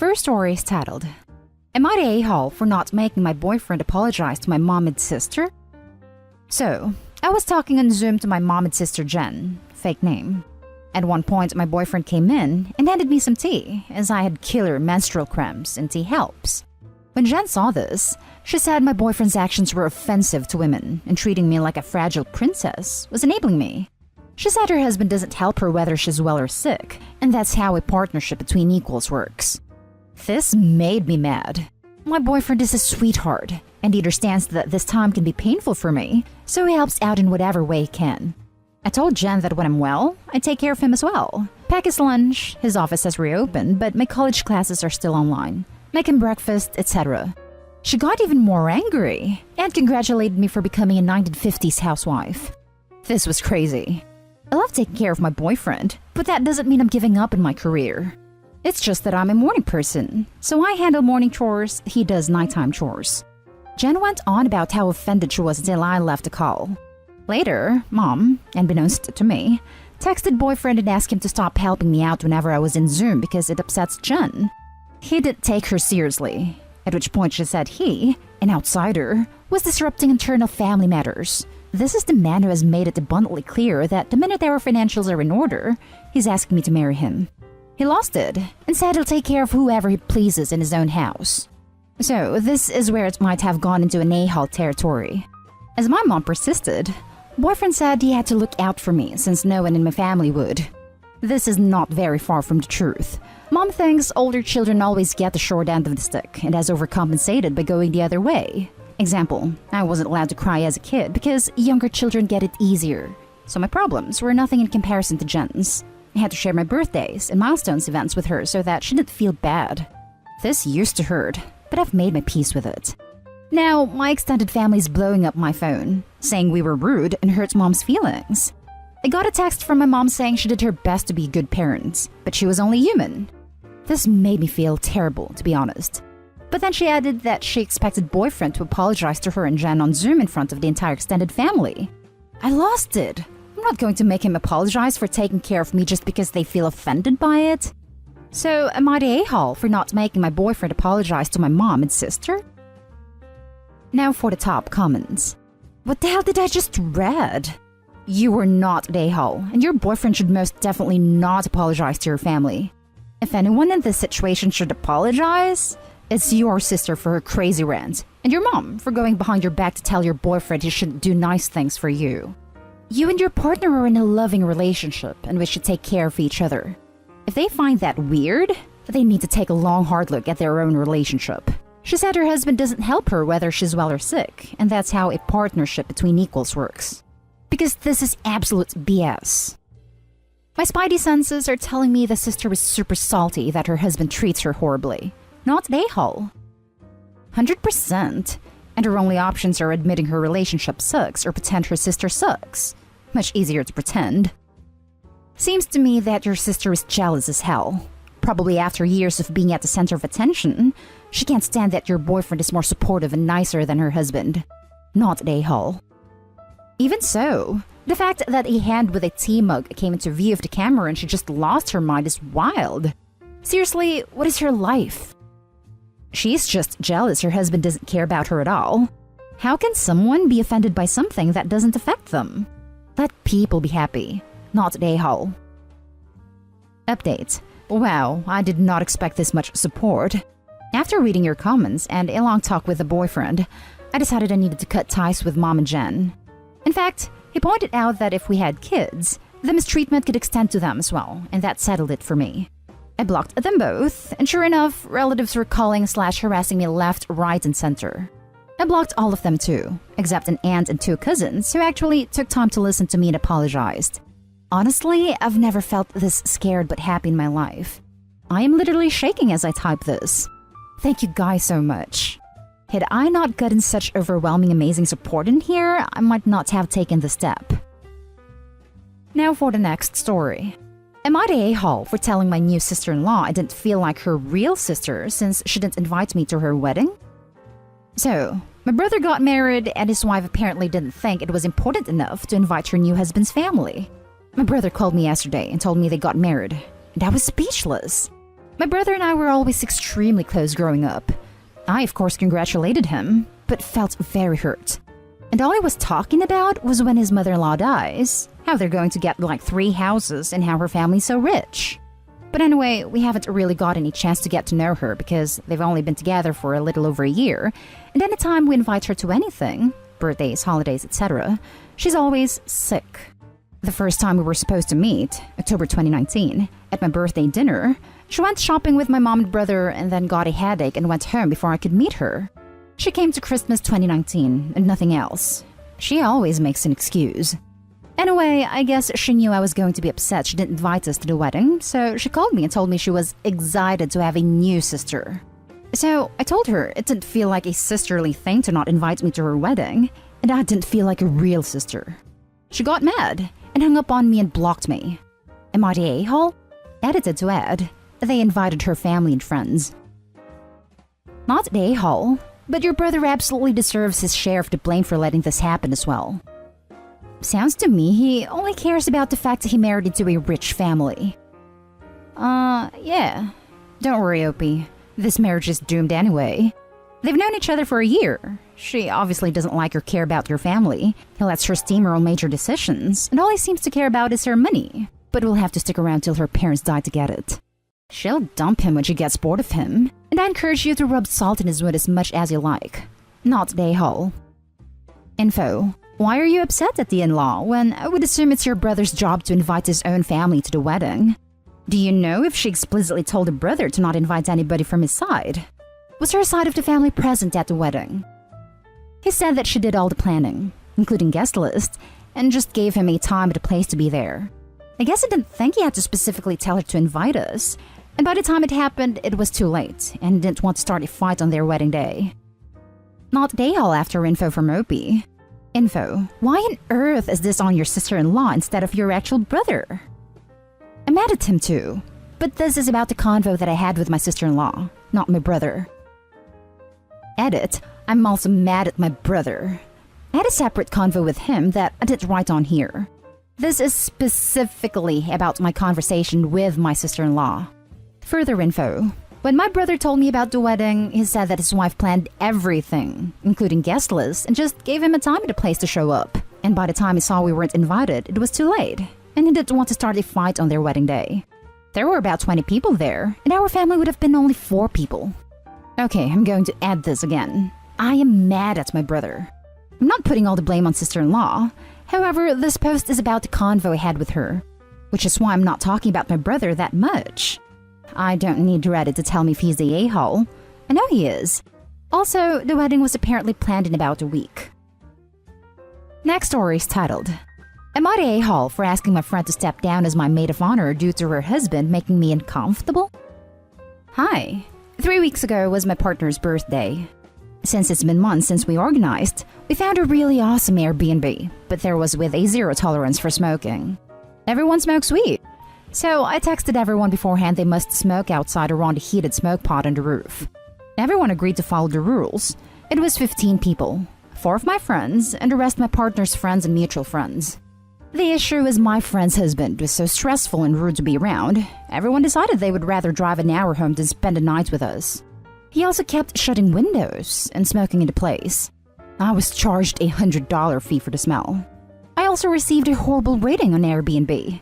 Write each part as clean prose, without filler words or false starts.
First story is titled, Am I the a-hole for not making my boyfriend apologize to my mom and sister? So, I was talking on Zoom to my mom and sister Jen, fake name. At one point, my boyfriend came in and handed me some tea, as I had killer menstrual cramps and tea helps. When Jen saw this, she said my boyfriend's actions were offensive to women and treating me like a fragile princess was enabling me. She said her husband doesn't help her whether she's well or sick, and that's how a partnership between equals works. This made me mad. My boyfriend is a sweetheart, and he understands that this time can be painful for me, so he helps out in whatever way he can. I told Jen that when I'm well, I take care of him as well. Pack his lunch, his office has reopened, but my college classes are still online. Make him breakfast, etc. She got even more angry and congratulated me for becoming a 1950s housewife. This was crazy. I love taking care of my boyfriend, but that doesn't mean I'm giving up in my career. It's just that I'm a morning person, so I handle morning chores, he does nighttime chores. Jen went on about how offended she was until I left the call. Later, Mom, unbeknownst to me, texted boyfriend and asked him to stop helping me out whenever I was in Zoom because it upsets Jen. He didn't take her seriously, at which point she said he, an outsider, was disrupting internal family matters. This is the man who has made it abundantly clear that the minute our financials are in order, he's asking me to marry him. He lost it and said he'll take care of whoever he pleases in his own house. So this is where it might have gone into an a-hole territory. As my mom persisted, boyfriend said he had to look out for me since no one in my family would. This is not very far from the truth. Mom thinks older children always get the short end of the stick and has overcompensated by going the other way. Example, I wasn't allowed to cry as a kid because younger children get it easier. So my problems were nothing in comparison to Jen's. I had to share my birthdays and milestones events with her so that she didn't feel bad. This used to hurt, but I've made my peace with it. Now, my extended family is blowing up my phone, saying we were rude and hurt Mom's feelings. I got a text from my mom saying she did her best to be good parents, but she was only human. This made me feel terrible, to be honest. But then she added that she expected boyfriend to apologize to her and Jen on Zoom in front of the entire extended family. I lost it. I'm not going to make him apologize for taking care of me just because they feel offended by it. So, am I the a-hole for not making my boyfriend apologize to my mom and sister? Now for the top comments. What the hell did I just read? You were not the a-hole, and your boyfriend should most definitely not apologize to your family. If anyone in this situation should apologize, it's your sister for her crazy rant, and your mom for going behind your back to tell your boyfriend he shouldn't do nice things for you. You and your partner are in a loving relationship and we should take care of each other. If they find that weird, they need to take a long hard look at their own relationship. She said her husband doesn't help her whether she's well or sick, and that's how a partnership between equals works. Because this is absolute BS. My spidey senses are telling me the sister was super salty that her husband treats her horribly. Not the a-hole. 100%. And her only options are admitting her relationship sucks or pretend her sister sucks. Much easier to pretend. Seems to me that your sister is jealous as hell. Probably after years of being at the center of attention, she can't stand that your boyfriend is more supportive and nicer than her husband. Not the a-hole. Even so, the fact that a hand with a tea mug came into view of the camera and she just lost her mind is wild. Seriously, what is her life? She's just jealous her husband doesn't care about her at all. How can someone be offended by something that doesn't affect them? Let people be happy, not the a-hole. Update. Wow, I did not expect this much support. After reading your comments and a long talk with the boyfriend, I decided I needed to cut ties with Mom and Jen. In fact, he pointed out that if we had kids, the mistreatment could extend to them as well, and that settled it for me. I blocked them both, and sure enough, relatives were calling/harassing me left, right, and center. I blocked all of them too, except an aunt and 2 cousins who actually took time to listen to me and apologized. Honestly, I've never felt this scared but happy in my life. I am literally shaking as I type this. Thank you guys so much. Had I not gotten such overwhelming amazing support in here, I might not have taken the step. Now for the next story. Am I the a-hole for telling my new sister-in-law I didn't feel like her real sister since she didn't invite me to her wedding? So, my brother got married and his wife apparently didn't think it was important enough to invite her new husband's family. My brother called me yesterday and told me they got married, and I was speechless. My brother and I were always extremely close growing up. I, of course, congratulated him, but felt very hurt. And all he was talking about was when his mother-in-law dies, how they're going to get like 3 houses and how her family's so rich. But anyway, we haven't really got any chance to get to know her because they've only been together for a little over a year, and anytime we invite her to anything, birthdays, holidays, etc., she's always sick. The first time we were supposed to meet, October 2019, at my birthday dinner, she went shopping with my mom and brother and then got a headache and went home before I could meet her. She came to Christmas 2019 and nothing else. She always makes an excuse. Anyway, I guess she knew I was going to be upset she didn't invite us to the wedding, so she called me and told me she was excited to have a new sister. So I told her it didn't feel like a sisterly thing to not invite me to her wedding, and I didn't feel like a real sister. She got mad and hung up on me and blocked me. Am I the a-hole? Edited to add, they invited her family and friends. Not the a-hole, but your brother absolutely deserves his share of the blame for letting this happen as well. Sounds to me he only cares about the fact that he married into a rich family. Yeah. Don't worry, Opie. This marriage is doomed anyway. They've known each other for a year. She obviously doesn't like or care about your family. He lets her steam her own major decisions, and all he seems to care about is her money. But we'll have to stick around till her parents die to get it. She'll dump him when she gets bored of him, and I encourage you to rub salt in his wound as much as you like. Not the a-hole. Info. Why are you upset at the in-law when I would assume it's your brother's job to invite his own family to the wedding? Do you know if she explicitly told her brother to not invite anybody from his side? Was her side of the family present at the wedding? He said that she did all the planning, including guest list, and just gave him a time and a place to be there. I guess I didn't think he had to specifically tell her to invite us, and by the time it happened, it was too late, and he didn't want to start a fight on their wedding day. Not day hall after info from Opie. Info. Why on earth is this on your sister-in-law instead of your actual brother? I'm mad at him too, but this is about the convo that I had with my sister-in-law, not my brother. Edit. I'm also mad at my brother. I had a separate convo with him that I didn't write on here. This is specifically about my conversation with my sister-in-law. Further info. When my brother told me about the wedding, he said that his wife planned everything, including guest lists, and just gave him a time and a place to show up. And by the time he saw we weren't invited, it was too late, and he didn't want to start a fight on their wedding day. There were about 20 people there, and our family would have been only 4 people. Okay, I'm going to add this again. I am mad at my brother. I'm not putting all the blame on sister-in-law. However, this post is about the convo I had with her, which is why I'm not talking about my brother that much. I don't need Reddit to tell me if he's the a-hole. I know he is. Also, the wedding was apparently planned in about a week. Next story is titled, Am I the a-hole for asking my friend to step down as my maid of honor due to her husband making me uncomfortable? Hi. 3 weeks ago was my partner's birthday. Since it's been months since we organized, we found a really awesome Airbnb, but there was with a zero tolerance for smoking. Everyone smokes weed. So I texted everyone beforehand they must smoke outside around a heated smoke pot on the roof. Everyone agreed to follow the rules. It was 15 people, 4 of my friends, and the rest my partner's friends and mutual friends. The issue is my friend's husband was so stressful and rude to be around, everyone decided they would rather drive an hour home than spend a night with us. He also kept shutting windows and smoking into place. I was charged a $100 fee for the smell. I also received a horrible rating on Airbnb.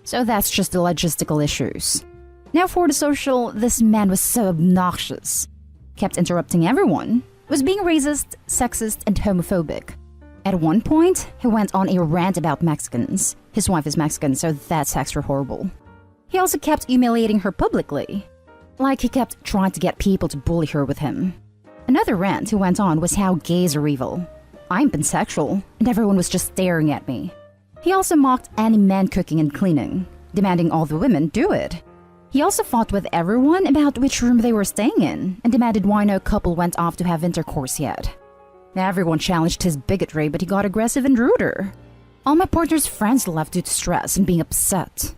So that's just the logistical issues. Now for the social, this man was so obnoxious. Kept interrupting everyone, was being racist, sexist, and homophobic. At one point, he went on a rant about Mexicans. His wife is Mexican, so that's extra horrible. He also kept humiliating her publicly. Like he kept trying to get people to bully her with him. Another rant he went on was how gays are evil. I'm pansexual, and everyone was just staring at me. He also mocked any man cooking and cleaning, demanding all the women do it. He also fought with everyone about which room they were staying in, and demanded why no couple went off to have intercourse yet. Everyone challenged his bigotry, but he got aggressive and ruder. All my partner's friends left due to stress and being upset.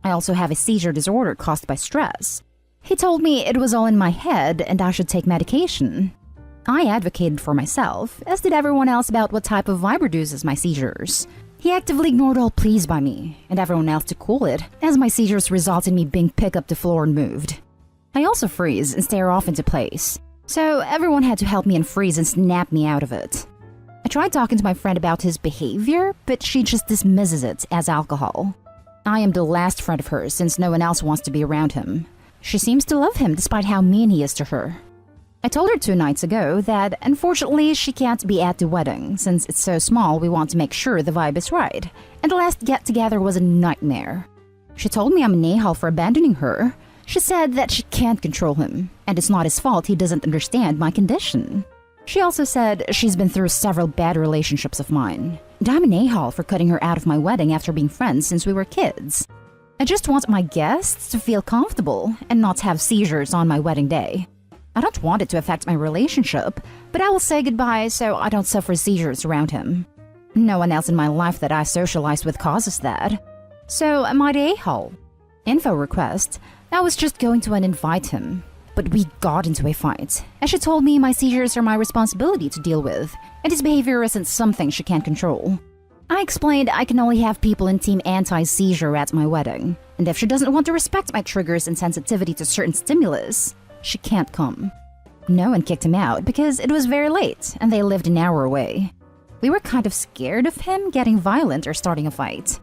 I also have a seizure disorder caused by stress. He told me it was all in my head and I should take medication. I advocated for myself, as did everyone else, about what type of vibe reduces my seizures. He actively ignored all pleas by me, and everyone else to cool it, as my seizures resulted in me being picked up the floor and moved. I also freeze and stare off into place, so everyone had to help me unfreeze and snap me out of it. I tried talking to my friend about his behavior, but she just dismisses it as alcohol. I am the last friend of hers since no one else wants to be around him. She seems to love him despite how mean he is to her. I told her 2 nights ago that unfortunately she can't be at the wedding since it's so small we want to make sure the vibe is right, and the last get-together was a nightmare. She told me I'm an a-hole for abandoning her. She said that she can't control him, and it's not his fault he doesn't understand my condition. She also said she's been through several bad relationships of mine, and I'm an a-hole for cutting her out of my wedding after being friends since we were kids. I just want my guests to feel comfortable and not have seizures on my wedding day. I don't want it to affect my relationship, but I will say goodbye so I don't suffer seizures around him. No one else in my life that I socialize with causes that. So am I the a-hole? Info request. I was just going to uninvite him, but we got into a fight, as she told me my seizures are my responsibility to deal with, and his behavior isn't something she can't control. I explained I can only have people in Team Anti-Seizure at my wedding, and if she doesn't want to respect my triggers and sensitivity to certain stimulus, she can't come. No one kicked him out because it was very late and they lived an hour away. We were kind of scared of him getting violent or starting a fight.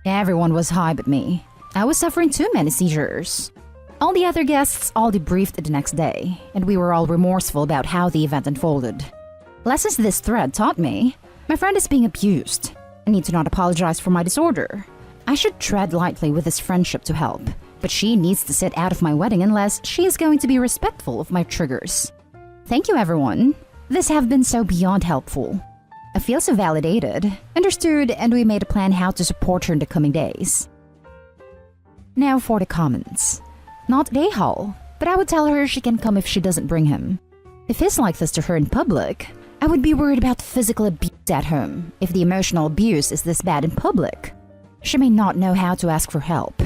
Everyone was high but me. I was suffering too many seizures. All the other guests all debriefed the next day, and we were all remorseful about how the event unfolded. Lessons this thread taught me: my friend is being abused. I need to not apologize for my disorder. I should tread lightly with this friendship to help, but she needs to sit out of my wedding unless she is going to be respectful of my triggers. Thank you, everyone. This have been so beyond helpful. I feel so validated, understood, and we made a plan how to support her in the coming days. Now for the comments. Not a-hole, but I would tell her she can come if she doesn't bring him. If he's like this to her in public, I would be worried about physical abuse at home if the emotional abuse is this bad in public. She may not know how to ask for help.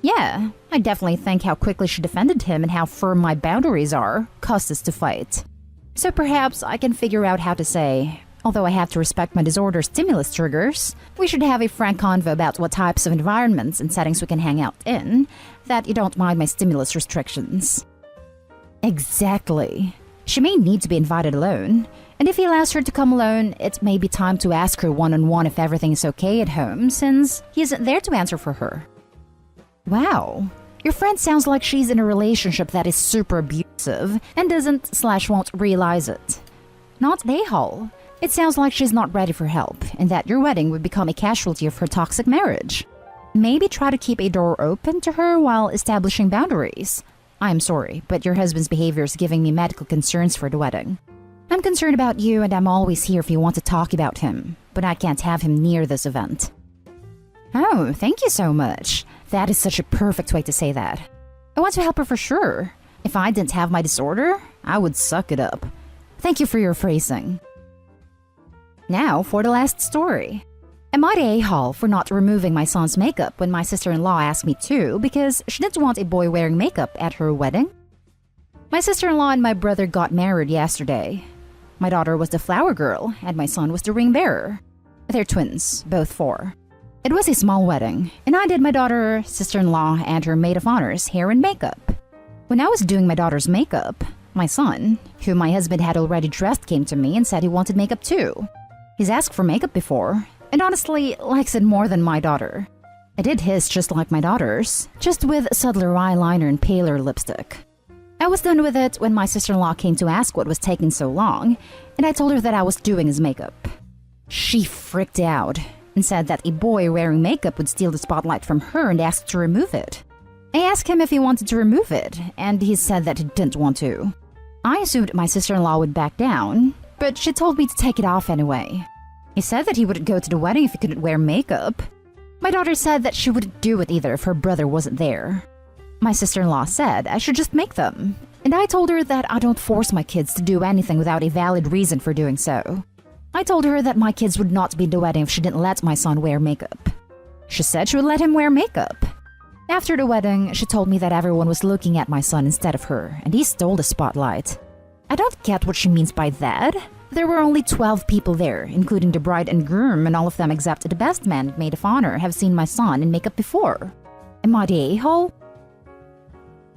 Yeah, I definitely think how quickly she defended him and how firm my boundaries are caused us to fight. So perhaps I can figure out how to say, although I have to respect my disorder stimulus triggers, we should have a frank convo about what types of environments and settings we can hang out in, that you don't mind my stimulus restrictions. Exactly. She may need to be invited alone, and if he allows her to come alone, it may be time to ask her one-on-one if everything is okay at home, since he isn't there to answer for her. Wow, your friend sounds like she's in a relationship that is super abusive and doesn't/won't realize it. Not a-hole. It sounds like she's not ready for help, and that your wedding would become a casualty of her toxic marriage. Maybe try to keep a door open to her while establishing boundaries. I'm sorry, but your husband's behavior is giving me medical concerns for the wedding. I'm concerned about you and I'm always here if you want to talk about him, but I can't have him near this event. Oh, thank you so much. That is such a perfect way to say that. I want to help her for sure. If I didn't have my disorder, I would suck it up. Thank you for your phrasing. Now for the last story. Am I the a-hole for not removing my son's makeup when my sister-in-law asked me to because she didn't want a boy wearing makeup at her wedding? My sister-in-law and my brother got married yesterday. My daughter was the flower girl and my son was the ring bearer. They're twins, both 4. It was a small wedding, and I did my daughter, sister-in-law, and her maid of honor's hair and makeup. When I was doing my daughter's makeup, my son, who my husband had already dressed, came to me and said he wanted makeup too. He's asked for makeup before, and honestly likes it more than my daughter. I did his just like my daughter's, just with subtler eyeliner and paler lipstick. I was done with it when my sister-in-law came to ask what was taking so long, and I told her that I was doing his makeup. She freaked out and said that a boy wearing makeup would steal the spotlight from her and asked to remove it. I asked him if he wanted to remove it, and he said that he didn't want to. I assumed my sister-in-law would back down, but she told me to take it off anyway. He said that he wouldn't go to the wedding if he couldn't wear makeup. My daughter said that she wouldn't do it either if her brother wasn't there. My sister-in-law said I should just make them, and I told her that I don't force my kids to do anything without a valid reason for doing so. I told her that my kids would not be at the wedding if she didn't let my son wear makeup. She said she would let him wear makeup. After the wedding, she told me that everyone was looking at my son instead of her, and he stole the spotlight. I don't get what she means by that. There were only 12 people there, including the bride and groom, and all of them except the best man and maid of honor have seen my son in makeup before. Am I the a-hole?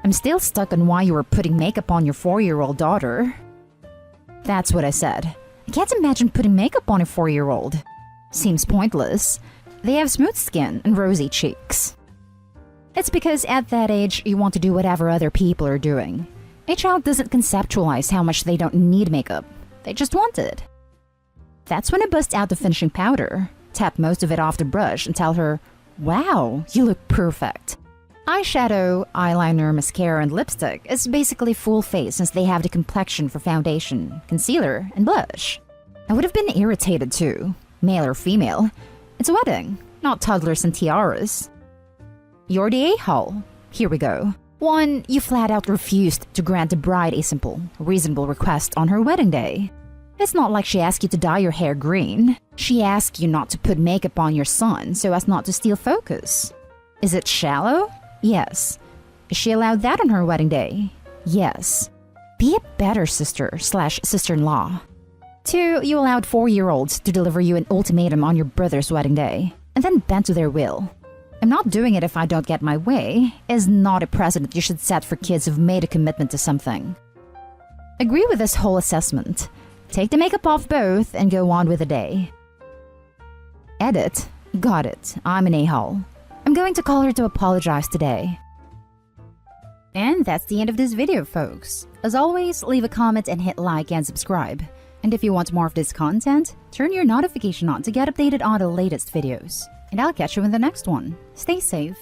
I'm still stuck on why you were putting makeup on your 4-year-old daughter. That's what I said. I can't imagine putting makeup on a 4-year-old. Seems pointless. They have smooth skin and rosy cheeks. It's because at that age, you want to do whatever other people are doing. A child doesn't conceptualize how much they don't need makeup. They just want it. That's when I bust out the finishing powder, tap most of it off the brush and tell her, "Wow, you look perfect." Eyeshadow, eyeliner, mascara, and lipstick is basically full face since they have the complexion for foundation, concealer, and blush. I would have been irritated too, male or female. It's a wedding, not toddlers and tiaras. You're the a-hole. Here we go. 1. You flat out refused to grant the bride a simple, reasonable request on her wedding day. It's not like she asked you to dye your hair green. She asked you not to put makeup on your son so as not to steal focus. Is it shallow? Yes. Is she allowed that on her wedding day? Yes. Be a better sister/sister-in-law. 2. You allowed 4-year-olds to deliver you an ultimatum on your brother's wedding day, and then bend to their will. "I'm not doing it if I don't get my way" is not a precedent you should set for kids who've made a commitment to something. Agree with this whole assessment. Take the makeup off both and go on with the day. Edit. Got it. I'm an a-hole. I'm going to call her to apologize today. And that's the end of this video, folks. As always, leave a comment and hit like and subscribe. And if you want more of this content, turn your notification on to get updated on the latest videos. And I'll catch you in the next one. Stay safe.